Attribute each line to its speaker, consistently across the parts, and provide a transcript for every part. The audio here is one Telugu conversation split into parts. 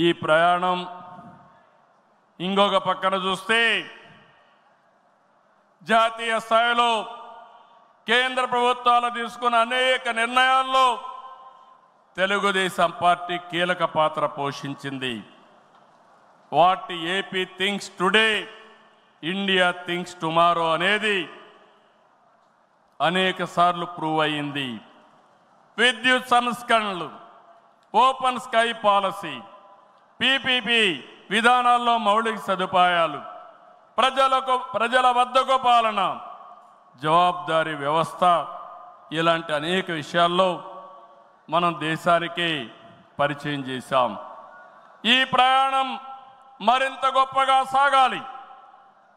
Speaker 1: ఈ ప్రయాణం ఇంకొక పక్కన చూస్తే జాతీయ స్థాయిలో కేంద్ర ప్రభుత్వాలు తీసుకున్న అనేక నిర్ణయాల్లో తెలుగుదేశం పార్టీ కీలక పాత్ర పోషించింది. What AP thinks today, India thinks tomorrow అనేది అనేక సార్లు ప్రూవ్ అయింది. విద్యుత్ సంస్కరణలు, ఓపెన్ స్కై పాలసీ, పీపీపీ విధానాల్లో మౌలిక సదుపాయాలు, ప్రజల వద్దకు పాలన, జవాబుదారీ వ్యవస్థ, ఇలాంటి అనేక విషయాల్లో మనం దేశానికి పరిచయం చేశాం. ఈ ప్రయాణం మరింత గొప్పగా సాగాలి.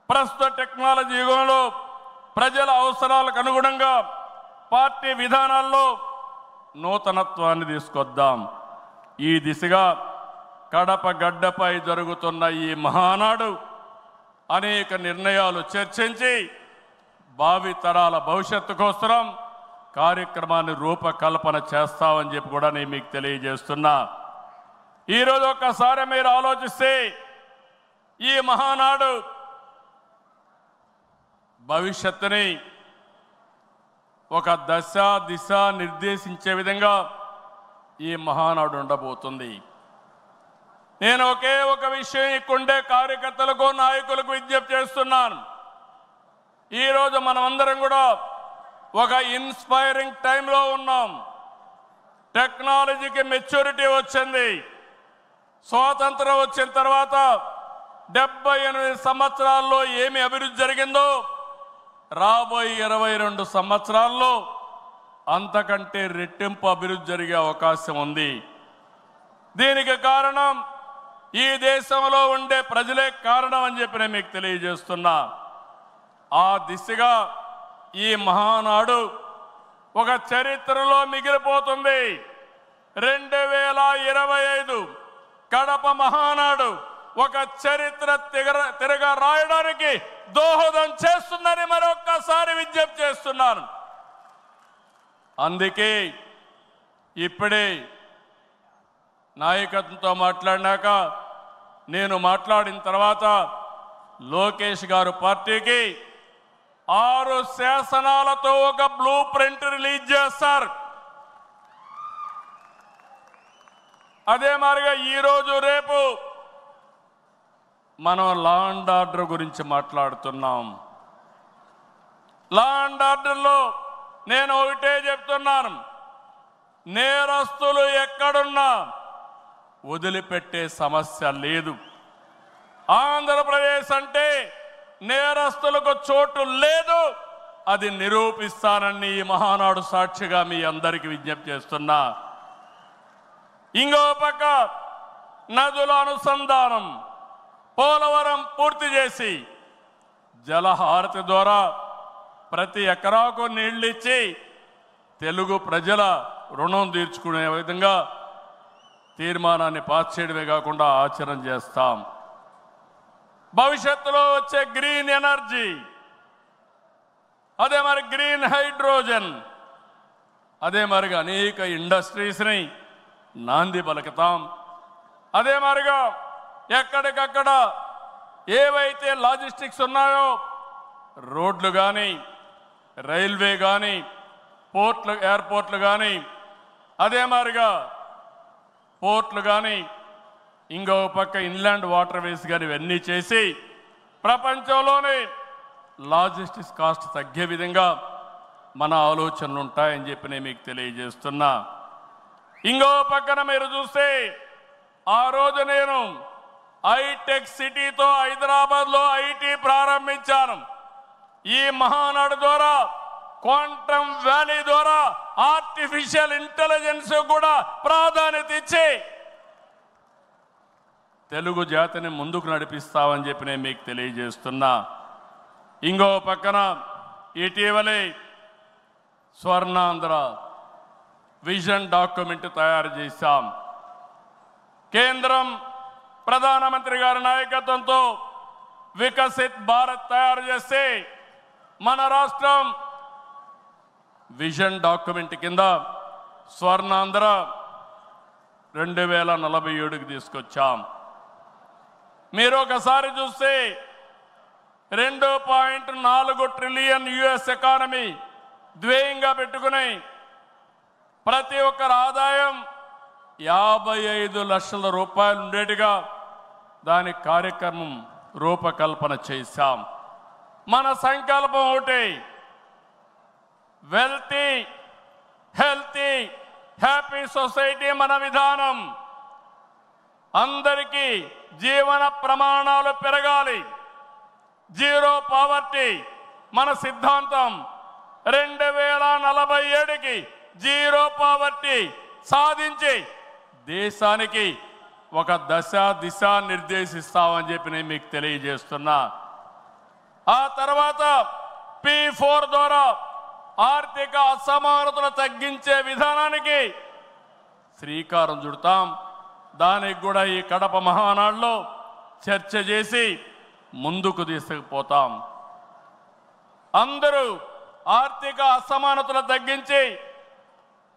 Speaker 1: ప్రస్తుత టెక్నాలజీ యుగంలో ప్రజల అవసరాలకు అనుగుణంగా పార్టీ విధానాల్లో నూతనత్వాన్ని తీసుకొద్దాం. ఈ దిశగా కడప గడ్డపై జరుగుతున్న ఈ మహానాడు అనేక నిర్ణయాలు చర్చించి భావి తరాల భవిష్యత్తు కోసం కార్యక్రమాన్ని రూపకల్పన చేస్తామని చెప్పి కూడా నేను మీకు తెలియజేస్తున్నా. ఈరోజు ఒక్కసారి మీరు ఆలోచిస్తే ఈ మహానాడు భవిష్యత్తుని ఒక దశ దిశ నిర్దేశించే విధంగా ఈ మహానాడు ఉండబోతుంది. నేను ఒకే ఒక విషయం ఇక్కడుండే కార్యకర్తలకు, నాయకులకు విజ్ఞప్తి చేస్తున్నాను. ఈరోజు మనమందరం కూడా ఒక ఇన్స్పైరింగ్ టైంలో ఉన్నాం. టెక్నాలజీకి మెచ్యూరిటీ వచ్చింది. స్వాతంత్రం వచ్చిన తర్వాత 78 సంవత్సరాల్లో ఏమి అభివృద్ధి జరిగిందో రాబోయే 22 సంవత్సరాల్లో అంతకంటే రెట్టింపు అభివృద్ధి జరిగే అవకాశం ఉంది. దీనికి కారణం ఈ దేశంలో ఉండే ప్రజలే కారణం అని చెప్పి నేను మీకు తెలియజేస్తున్నా. ఆ దిశగా ఈ మహానాడు ఒక చరిత్రలో మిగిలిపోతుంది. 2025 కడప మహానాడు ఒక చరిత్ర తిరగ రాయడానికి దోహదం చేస్తుందని మరొక్కసారి విజ్ఞప్తి చేస్తున్నాను. అందుకే ఇప్పుడే నాయకత్వంతో మాట్లాడినాక నేను మాట్లాడిన తర్వాత లోకేష్ గారు పార్టీకి 6 శాసనాలతో ఒక బ్లూ ప్రింట్ రిలీజ్ చేస్తారు. అదే మాదిరిగా ఈరోజు రేపు మనం లా అండ్ ఆర్డర్ గురించి మాట్లాడుతున్నాం. లా అండ్ ఆర్డర్లో నేను ఒకటే చెప్తున్నాను, నేరస్తులు ఎక్కడున్నా వదిలిపెట్టే సమస్య లేదు. ఆంధ్రప్రదేశ్ అంటే నేరస్తులకు చోటు లేదు. అది నిరూపిస్తానని ఈ మహానాడు సాక్షిగా మీ అందరికీ విజ్ఞప్తి చేస్తున్నా. ఇంకో పక్క నదుల అనుసంధానం, పోలవరం పూర్తి చేసి జలహారతి ద్వారా ప్రతి ఎకరాకు నీళ్ళిచ్చి తెలుగు ప్రజల రుణం తీర్చుకునే విధంగా తీర్మానాన్ని పాస్ చేయడమే కాకుండా ఆచరణ చేస్తాం. భవిష్యత్తులో వచ్చే గ్రీన్ ఎనర్జీ, అదే మరి గ్రీన్ హైడ్రోజన్, అదే మరిగా అనేక ఇండస్ట్రీస్ని నాంది పలుకుతాం. అదే మరిగా ఎక్కడికక్కడ ఏవైతే లాజిస్టిక్స్ ఉన్నాయో రోడ్లు కానీ, రైల్వే కానీ, పోర్ట్లు, ఎయిర్పోర్ట్లు కానీ, అదే మాదిరిగా పోర్ట్లు కానీ, ఇంకో పక్క ఇన్లాండ్ వాటర్ వేస్ కానీ ఇవన్నీ చేసి ప్రపంచంలోనే లాజిస్టిక్స్ కాస్ట్ తగ్గే విధంగా మన ఆలోచనలు ఉంటాయని చెప్పి నేను మీకు తెలియజేస్తున్నా. ఇంకో పక్కన మీరు చూస్తే ఆ రోజు నేను హైటెక్ సిటీతో హైదరాబాద్లో ఐటీ ప్రారంభించాను. ఈ మహానాడు ద్వారా, క్వాంటమ్ వ్యాలీ ద్వారా ఆర్టిఫిషియల్ ఇంటెలిజెన్స్ కూడా ప్రాధాన్యత ఇచ్చి తెలుగు జాతిని ముందుకు నడిపిస్తామని చెప్పి నేను మీకు తెలియజేస్తున్నా. ఇంకో పక్కన ఇటీవలే స్వర్ణాంధ్ర విజన్ డాక్యుమెంట్ తయారు చేశాం. కేంద్రం ప్రధానమంత్రి గారి నాయకత్వంతో వికసిత్ భారత్ తయారు చేస్తే మన రాష్ట్రం విజన్ డాక్యుమెంట్ కింద స్వర్ణాంధ్ర 2047కి తీసుకొచ్చాం. మీరు ఒకసారి చూస్తే 2.4 ట్రిలియన్ యుఎస్ ఎకానమీ ధ్యేయంగా పెట్టుకుని ప్రతి ఒక్కరి ఆదాయం 55 లక్షల రూపాయలు ఉండేట్టుగా దాని కార్యక్రమం రూపకల్పన చేశాం. మన సంకల్పం ఒకటి, వెల్తీ హెల్తీ హ్యాపీ సొసైటీ మన విధానం. అందరికీ జీవన ప్రమాణాలు పెరగాలి, జీరో పావర్టీ మన సిద్ధాంతం. 2047కి జీరో పావర్టీ సాధించి దేశానికి ఒక దిశ నిర్దేశిస్తామని చెప్పి నేను మీకు తెలియజేస్తున్నా. ఆ తర్వాత P4 ద్వారా ఆర్థిక అసమానతలు తగ్గించే విధానానికి శ్రీకారం చుడతాం. దానికి కూడా ఈ కడప మహానాడులో చర్చ చేసి ముందుకు తీసుకుపోతాం. అందరూ ఆర్థిక అసమానతలు తగ్గించి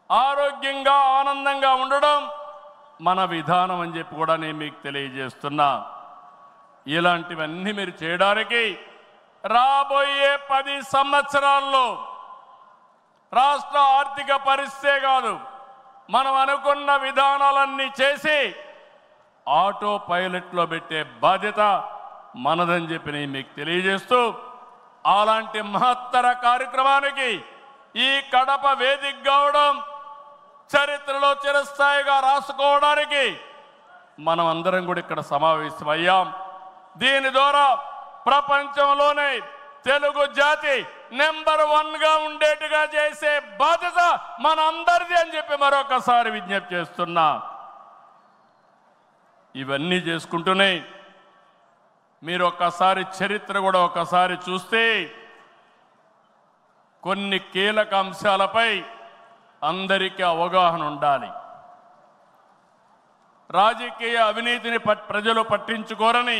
Speaker 1: ఆరోగ్యంగా ఆనందంగా ఉండడం మన విధానం అని చెప్పి కూడా నేను మీకు తెలియజేస్తున్నా. ఇలాంటివన్నీ మీరు చేయడానికి రాబోయే 10 సంవత్సరాల్లో రాష్ట్ర ఆర్థిక పరిస్థితే కాదు, మనం అనుకున్న విధానాలన్నీ చేసి ఆటో పైలట్లో పెట్టే బాధ్యత మనదని చెప్పి నేను మీకు తెలియజేస్తూ, అలాంటి మహత్తర కార్యక్రమానికి ఈ కడప వేదిక కావడం, చరిత్రలో చిరస్థాయిగా రాసుకోవడానికి మనం అందరం కూడా ఇక్కడ సమావేశమయ్యాం. దీని ద్వారా ప్రపంచంలోనే తెలుగు జాతి నెంబర్ 1గా ఉండేట్టుగా చేసే బాధ్యత మన అందరిది అని చెప్పి మరొకసారి విజ్ఞప్తి చేస్తున్నా. ఇవన్నీ చేసుకుంటూనే మీరు ఒక్కసారి చరిత్ర కూడా ఒకసారి చూస్తే కొన్ని కీలక అంశాలపై అందరికీ అవగాహన ఉండాలి. రాజకీయ అవినీతిని ప్రజలు పట్టించుకోరని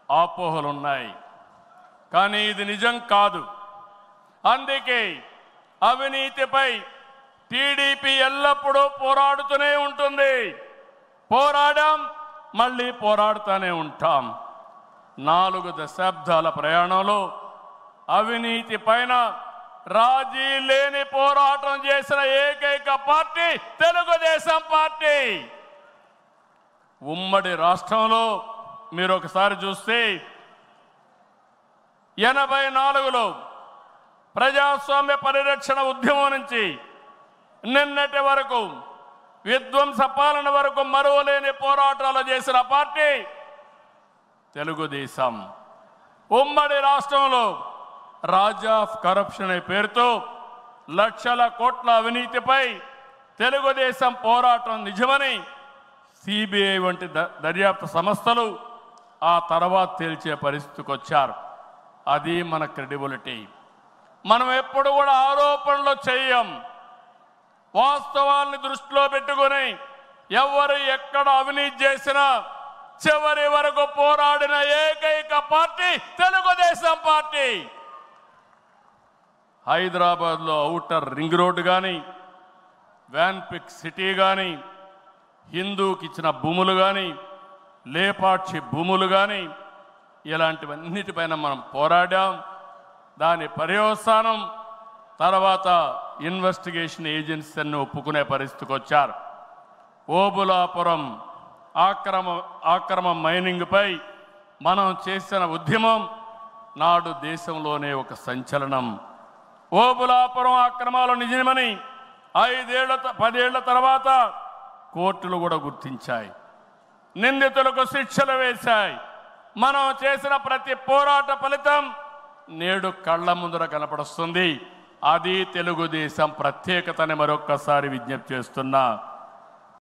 Speaker 1: అపోహలున్నాయి, కానీ ఇది నిజం కాదు. అందుకే అవినీతిపై టీడీపీ ఎల్లప్పుడూ పోరాడుతూనే ఉంటుంది. పోరాడాం, మళ్ళీ పోరాడుతూనే ఉంటాం. 4 దశాబ్దాల ప్రయాణంలో అవినీతి పైన రాజీ లేని పోరాటం చేసిన ఏకైక పార్టీ తెలుగుదేశం పార్టీ. ఉమ్మడి రాష్ట్రంలో మీరు ఒకసారి చూస్తే 84లో ప్రజాస్వామ్య పరిరక్షణ ఉద్యమం నుంచి నిన్నటి వరకు విధ్వంస పాలన వరకు మరువలేని పోరాటాలు చేసిన పార్టీ తెలుగుదేశం. ఉమ్మడి రాష్ట్రంలో రాజా ఆఫ్ కరప్షన్ అనే పేరుతో లక్షల కోట్ల అవినీతిపై తెలుగుదేశం పోరాటం నిజమని సిబిఐ వంటి దర్యాప్తు సంస్థలు ఆ తర్వాత తేల్చే పరిస్థితికి వచ్చారు. అది మన క్రెడిబిలిటీ. మనం ఎప్పుడు కూడా ఆరోపణలు చేయం. వాస్తవాల్ని దృష్టిలో పెట్టుకుని ఎవరు ఎక్కడ అవినీతి చేసినా చివరి వరకు పోరాడిన ఏకైక పార్టీ తెలుగుదేశం పార్టీ. హైదరాబాద్లో ఔటర్ రింగ్ రోడ్డు కానీ, వ్యాన్పిక్ సిటీ కానీ, హిందూకి ఇచ్చిన భూములు కానీ, లేపాక్షి భూములు కానీ, ఇలాంటివన్నిటిపైన మనం పోరాడాం. దాని పర్యవసానం తర్వాత ఇన్వెస్టిగేషన్ ఏజెన్సీ అన్ని ఒప్పుకునే పరిస్థితికి వచ్చారు. ఓబులాపురం ఆక్రమ మైనింగ్పై మనం చేసిన ఉద్యమం నాడు దేశంలోనే ఒక సంచలనం. ఓబులాపురం అక్రమాలు నిజమని 10 ఏళ్ల తర్వాత కోర్టులు కూడా గుర్తించాయి, నిందితులకు శిక్షలు వేశాయి. మనం చేసిన ప్రతి పోరాట ఫలితం నేడు కళ్ళ ముందర కనపడుస్తుంది. అది తెలుగుదేశం ప్రత్యేకతని మరొక్కసారి విజ్ఞప్తి చేస్తున్నా.